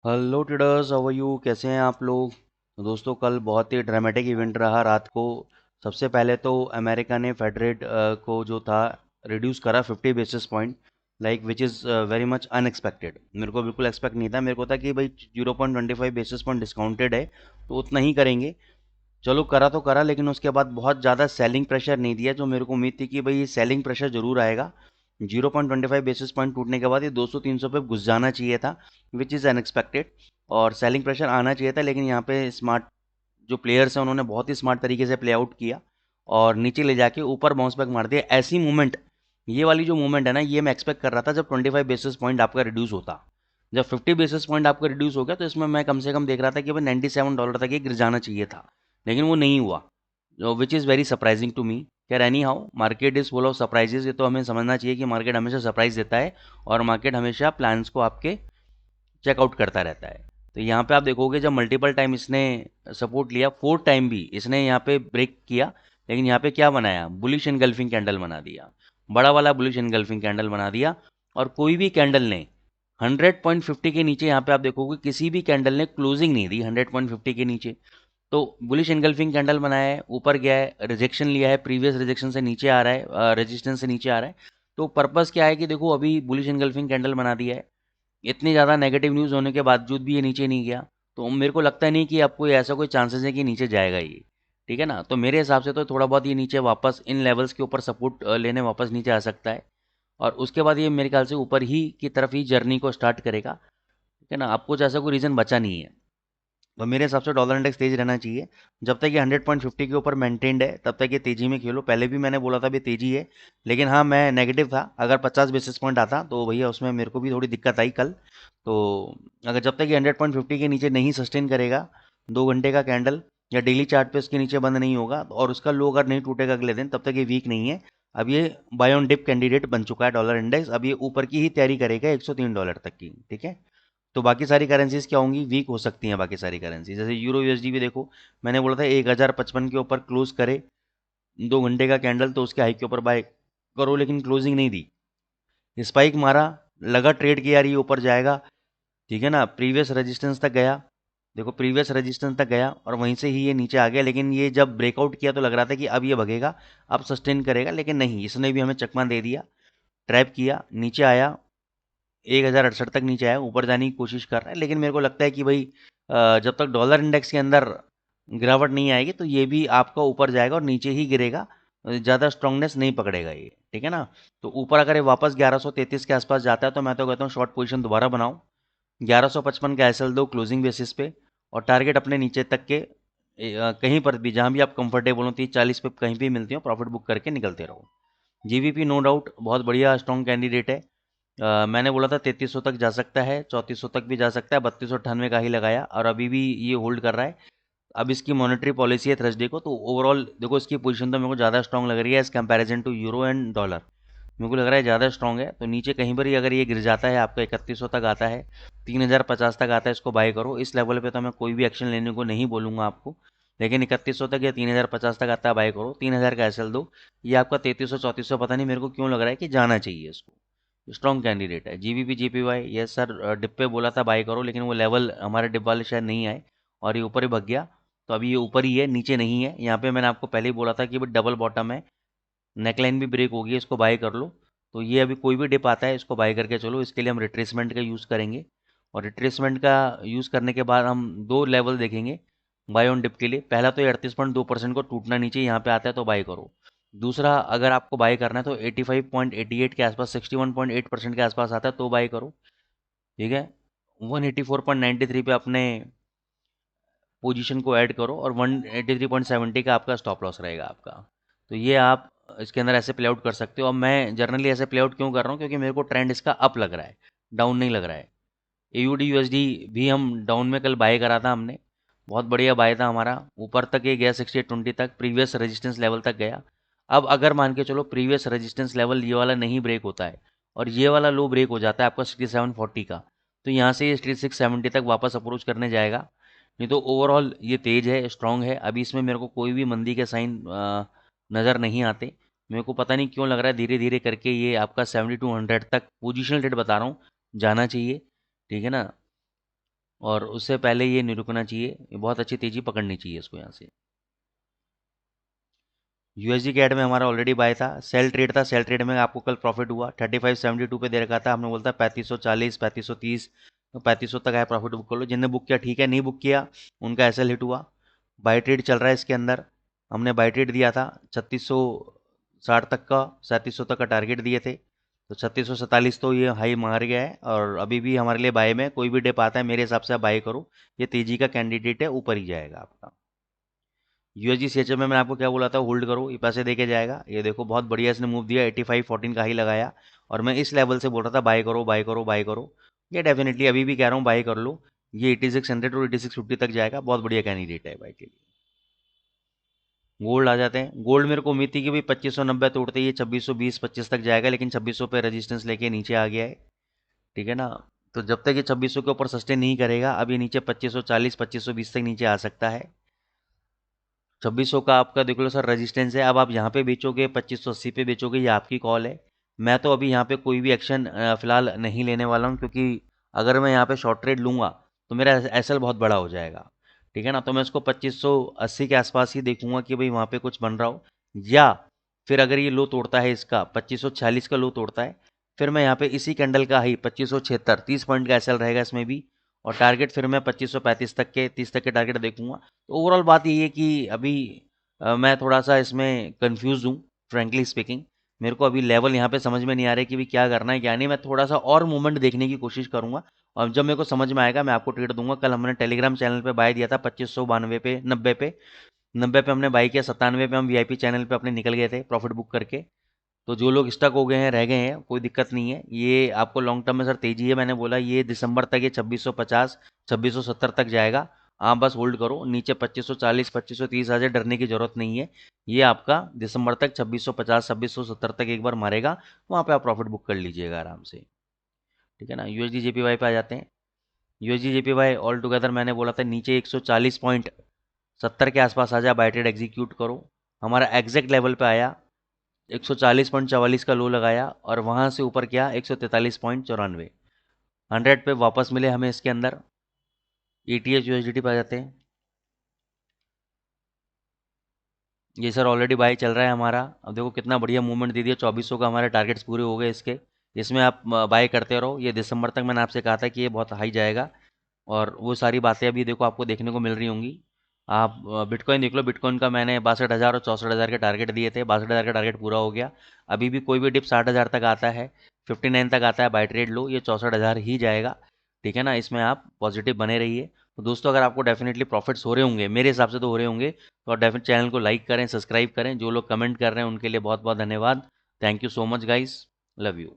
Hello traders, how are you? कैसे हैं आप लोग? तो दोस्तों, कल बहुत ही ड्रामेटिक इवेंट रहा रात को। सबसे पहले तो अमेरिका ने फेड रेट को जो था रिड्यूस करा 50 basis point, like which is very much unexpected. मेरे को बिल्कुल एक्सपेक्ट नहीं था। मेरे को था कि भाई 0.25 बेसिस पॉइंट डिस्काउंटेड है तो उतना ही करेंगे। चलो, करा तो करा, लेकिन उसके बाद बहुत ज़्यादा सेलिंग प्रेशर नहीं दिया जो मेरे को उम्मीद थी कि भाई ये सेलिंग प्रेशर जरूर आएगा। 0.25 बेसिस पॉइंट टूटने के बाद ये 200-300 पे घुस जाना चाहिए था, विच इज़ अनएक्सपेक्टेड। और सेलिंग प्रेशर आना चाहिए था, लेकिन यहाँ पे स्मार्ट जो प्लेयर्स हैं उन्होंने बहुत ही स्मार्ट तरीके से प्ले आउट किया और नीचे ले जाके ऊपर बाउंस बैक मार दिया। ऐसी मूवमेंट, ये वाली जो मूवमेंट है ना, ये मैं एक्सपेक्ट कर रहा था जब 25 बेसिस पॉइंट आपका रिड्यूस होता। जब 50 बेसिस पॉइंट आपका रिड्यूस हो गया तो इसमें मैं कम से कम देख रहा था कि भाई $97 तक ये गिर जाना चाहिए था, लेकिन वो नहीं हुआ, which is very surprising to me. खैर, anyhow, market is full of surprises. ये तो हमें समझना चाहिए कि मार्केट हमेशा सरप्राइज देता है और मार्केट हमेशा प्लान्स को आपके चेकआउट करता रहता है। तो यहाँ पे आप देखोगे जब मल्टीपल टाइम इसने सपोर्ट लिया, 4 टाइम भी इसने यहाँ पे ब्रेक किया, लेकिन यहाँ पे क्या बनाया? बुलिश एनगल्फिंग कैंडल बना दिया, बड़ा वाला बुलिश एनगल्फिंग कैंडल बना दिया। और कोई भी कैंडल ने 100.50 के नीचे, यहाँ पे आप देखोगे किसी भी कैंडल ने क्लोजिंग नहीं दी 100.50 के नीचे। तो बुलिश एनगल्फिंग कैंडल बनाया है, ऊपर गया है, रिजेक्शन लिया है, प्रीवियस रिजेक्शन से नीचे आ रहा है, रेजिस्टेंस से नीचे आ रहा है। तो पर्पस क्या है कि देखो, अभी बुलिश एनगल्फिंग कैंडल बना दिया है, इतनी ज़्यादा नेगेटिव न्यूज़ होने के बावजूद भी ये नीचे नहीं गया। तो मेरे को लगता नहीं कि आपको ऐसा कोई चांसेस है कि नीचे जाएगा ये। ठीक है ना? तो मेरे हिसाब से तो थोड़ा बहुत ये नीचे वापस इन लेवल्स के ऊपर सपोर्ट लेने वापस नीचे आ सकता है, और उसके बाद ये मेरे ख्याल से ऊपर ही की तरफ ही जर्नी को स्टार्ट करेगा। ठीक है ना? अब कुछ ऐसा कोई रीज़न बचा नहीं है। तो मेरे हिसाब से डॉलर इंडेक्स तेज रहना चाहिए। जब तक ये 100.50 के ऊपर मेंटेन्ड है तब तक ये तेजी में खेलो। पहले भी मैंने बोला था भी तेजी है, लेकिन हाँ, मैं नेगेटिव था। अगर 50 बेसिस पॉइंट आता तो भैया उसमें मेरे को भी थोड़ी दिक्कत आई कल। तो अगर जब तक ये 100.50 के नीचे नहीं सस्टेन करेगा, 2 घंटे का कैंडल या डेली चार्ट पे उसके नीचे बंद नहीं होगा और उसका लो अगर नहीं टूटेगा अगले दिन, तब तक ये वीक नहीं है। अब ये बाय ऑन डिप कैंडिडेट बन चुका है डॉलर इंडेक्स। अब ये ऊपर की ही तैयारी करेगा $103 तक की। ठीक है? तो बाकी सारी करेंसीज क्या होंगी? वीक हो सकती हैं बाकी सारी करेंसी। जैसे यूरो यूएसडी भी देखो, मैंने बोला था 1055 के ऊपर क्लोज करे 2 घंटे का कैंडल तो उसके हाई के ऊपर बाय करो, लेकिन क्लोजिंग नहीं दी, स्पाइक मारा, लगा ट्रेड की यार ये ऊपर जाएगा। ठीक है ना? प्रीवियस रेजिस्टेंस तक गया, देखो प्रीवियस रेजिस्टेंस तक गया और वहीं से ही ये नीचे आ गया। लेकिन ये जब ब्रेकआउट किया तो लग रहा था कि अब ये भगेगा, अब सस्टेन करेगा, लेकिन नहीं, इसने भी हमें चकमा दे दिया, ट्रैप किया, नीचे आया, 1068 तक नीचे आया, ऊपर जाने की कोशिश कर रहा है। लेकिन मेरे को लगता है कि भाई जब तक डॉलर इंडेक्स के अंदर गिरावट नहीं आएगी तो ये भी आपका ऊपर जाएगा और नीचे ही गिरेगा, ज़्यादा स्ट्रांगनेस नहीं पकड़ेगा ये। ठीक है ना? तो ऊपर अगर ये वापस 1133 के आसपास जाता है तो मैं तो कहता हूँ शॉर्ट पोजीशन दोबारा बनाओ, 1155 का एसएल दो क्लोजिंग बेसिस पे, और टारगेट अपने नीचे तक के कहीं पर भी जहाँ भी आप कंफर्टेबल हो, 30-40 पे कहीं भी मिलती हो, प्रॉफिट बुक करके निकलते रहो। जीबीपी नो डाउट बहुत बढ़िया स्ट्रॉन्ग कैंडिडेट है। मैंने बोला था 3300 तक जा सकता है, 3400 तक भी जा सकता है, 3298 का ही लगाया और अभी भी ये होल्ड कर रहा है। अब इसकी मॉनेटरी पॉलिसी है थर्सडे को, तो ओवरऑल देखो इसकी पोजीशन तो मेरे को ज़्यादा स्ट्रांग लग रही है as comparison to euro and dollar. मेरे को लग रहा है ज़्यादा स्ट्रांग है। तो नीचे कहीं पर ही अगर ये गिर जाता है, आपका 3100 तक आता है, 3050 तक आता है, इसको बाय करो। इस लेवल पे तो मैं कोई भी एक्शन लेने को नहीं बोलूँगा आपको, लेकिन 3100 तक या 3050 तक आता है, बाय करो। 3000 का एसएल दो। ये आपका 3300-3400 पता नहीं मेरे को क्यों लग रहा है कि जाना चाहिए इसको। स्ट्रॉन्ग कैंडिडेट है। जीबीपी जीपीवाई, यस सर, डिप पे बोला था बाय करो, लेकिन वो लेवल हमारे डिप वाले शायद नहीं आए और ये ऊपर ही भग गया। तो अभी ये ऊपर ही है, नीचे नहीं है। यहाँ पे मैंने आपको पहले ही बोला था कि डबल बॉटम है, नेकलाइन भी ब्रेक होगी, इसको बाय कर लो। तो ये अभी कोई भी डिप आता है इसको बाय करके चलो। इसके लिए हम रिट्रेसमेंट का यूज़ करेंगे, और रिट्रेसमेंट का यूज़ करने के बाद हम दो लेवल देखेंगे बाय ऑन डिप के लिए। पहला तो ये 38.2% को टूटना नीचे यहाँ पे आता है तो बाय करो। दूसरा, अगर आपको बाय करना है तो 85.88 के आसपास, 61.8% के आसपास आता है तो बाय करो। ठीक है? 184.93 पे अपने पोजीशन को ऐड करो और 183.70 का आपका स्टॉप लॉस रहेगा आपका। तो ये आप इसके अंदर ऐसे प्ले आउट कर सकते हो। और मैं जनरली ऐसे प्ले आउट क्यों कर रहा हूँ? क्योंकि मेरे को ट्रेंड इसका अप लग रहा है, डाउन नहीं लग रहा है। एयूडी यूएसडी भी हम डाउन में कल बाय करा था हमने, बहुत बढ़िया बाय था हमारा। ऊपर तक ये गया 6820 तक, प्रीवियस रेजिस्टेंस लेवल तक गया। अब अगर मान के चलो प्रीवियस रेजिस्टेंस लेवल ये वाला नहीं ब्रेक होता है और ये वाला लो ब्रेक हो जाता है आपका 6740 का, तो यहाँ से ये 6670 तक वापस अप्रोच करने जाएगा। नहीं तो ओवरऑल ये तेज है, स्ट्रांग है। अभी इसमें मेरे को कोई भी मंदी के साइन नज़र नहीं आते। मेरे को पता नहीं क्यों लग रहा है धीरे धीरे करके ये आपका 7200 तक, पोजिशनल रेट बता रहा हूँ, जाना चाहिए। ठीक है ना? और उससे पहले ये नहीं रुकना चाहिए, ये बहुत अच्छी तेज़ी पकड़नी चाहिए इसको यहाँ से। यूएसडी कैड में हमारा ऑलरेडी बाय था, सेल ट्रेड था, सेल ट्रेड में आपको कल प्रॉफिट हुआ 3572 पे दे रखा था, हमने बोलता 3540 3530 3500 तक आया, प्रॉफिट बुक कर लो। जिनने बुक किया ठीक है, नहीं बुक किया उनका एसएल हिट हुआ। बाई ट्रेड चल रहा है इसके अंदर, हमने बाई ट्रेड दिया था 3660 तक का, 3700 तक का टारगेट दिए थे, तो 3647 तो ये हाई मार गया है और अभी भी हमारे लिए बाय में। कोई भी डिप आता है मेरे हिसाब से आप बाय करो, ये तेजी का कैंडिडेट है, ऊपर ही जाएगा आपका। यूएसजी सीएचएफ में मैंने आपको क्या बोला था, होल्ड करो, ये पैसे देके जाएगा। ये देखो बहुत बढ़िया इसने मूव दिया, 8514 का ही लगाया और मैं इस लेवल से बोल रहा था बाय करो बाय करो बाय करो। ये डेफिनेटली अभी भी कह रहा हूँ बाय कर लो, ये 8600 और 8650 तक जाएगा, बहुत बढ़िया कैंडिडेट है बाय के लिए। गोल्ड आ जाते हैं। गोल्ड मेरे को उम्मीद थी कि भाई 2590 तोड़ते ही ये 2620-25 तक जाएगा, लेकिन 2600 पे रेजिस्टेंस लेके नीचे आ गया है, ठीक है ना। तो जब तक ये 2600 के ऊपर सस्टेन नहीं करेगा, अब ये नीचे 2540 2520 तक नीचे आ सकता है। 2600 का आपका देख लो सर रेजिस्टेंस है। अब आप यहाँ पे बेचोगे 2580 पे बेचोगे, ये आपकी कॉल है। मैं तो अभी यहाँ पे कोई भी एक्शन फिलहाल नहीं लेने वाला हूँ, क्योंकि अगर मैं यहाँ पे शॉर्ट ट्रेड लूँगा तो मेरा एसएल बहुत बड़ा हो जाएगा, ठीक है ना। तो मैं इसको 2580 के आसपास ही देखूंगा कि भाई वहाँ पे कुछ बन रहा हो, या फिर अगर ये लो तोड़ता है, इसका 2546 का लो तोड़ता है, फिर मैं यहाँ पे इसी कैंडल का ही 2576 30 पॉइंट का एसएल रहेगा इसमें भी, और टारगेट फिर मैं 2535 तक के 30 तक के टारगेट देखूंगा। तो ओवरऑल बात ये है कि अभी मैं थोड़ा सा इसमें कंफ्यूज हूँ, फ्रेंकली स्पीकिंग। मेरे को अभी लेवल यहाँ पे समझ में नहीं आ रहा है कि भी क्या करना है क्या नहीं। मैं थोड़ा सा और मूवमेंट देखने की कोशिश करूंगा, और जब मेरे को समझ में आएगा मैं आपको ट्रेड दूंगा। कल हमने टेलीग्राम चैनल पे बाय दिया था 2592 पे 90 पे हमने बाई किया, 97 पे हम वीआईपी चैनल पे अपने निकल गए थे प्रॉफिट बुक करके। तो जो लोग स्टक हो गए हैं, रह गए हैं, कोई दिक्कत नहीं है। ये आपको लॉन्ग टर्म में सर तेजी है, मैंने बोला ये दिसंबर तक ये 2650 2670 तक जाएगा। आप बस होल्ड करो, नीचे 2540 2530 आ जाए, डरने की जरूरत नहीं है। ये आपका दिसंबर तक 2650 2670 तक एक बार मारेगा, वहाँ पे आप प्रॉफिट बुक कर लीजिएगा आराम से, ठीक है ना। यूएसडी जेपीवाई पे आ जाते हैं। यूएसडी जेपीवाई ऑल टुगेदर मैंने बोला था नीचे 140.70 के आसपास आ जाए, बाय ट्रेड एग्जीक्यूट करो। हमारा एग्जैक्ट लेवल पे आया, 140.44 का लो लगाया और वहां से ऊपर किया 143.94, 100 पे वापस मिले हमें इसके अंदर। ETH USDT पे आ जाते हैं। ये सर ऑलरेडी बाय चल रहा है हमारा। अब देखो कितना बढ़िया मूवमेंट दे दिया, 2400 का हमारे टारगेट्स पूरे हो गए इसके। इसमें आप बाय करते रहो, ये दिसंबर तक मैंने आपसे कहा था कि ये बहुत हाई जाएगा, और वो सारी बातें अभी देखो आपको देखने को मिल रही होंगी। आप बिटकॉइन देख लो, बिटकॉइन का मैंने 62,000 और 64,000 के टारगेट दिए थे, 62,000 का टारगेट पूरा हो गया। अभी भी कोई भी डिप 60,000 तक आता है, 59 तक आता है, बाय ट्रेड लो, ये 64,000 ही जाएगा, ठीक है ना। इसमें आप पॉजिटिव बने रहिए। तो दोस्तों अगर आपको डेफिनेटली प्रॉफिट्स हो रहे होंगे, मेरे हिसाब से तो हो रहे होंगे, तो आप डेफिनेट चैनल को लाइक करें, सब्सक्राइब करें। जो लोग कमेंट कर रहे हैं उनके लिए बहुत बहुत धन्यवाद। Thank you so much guys, love you.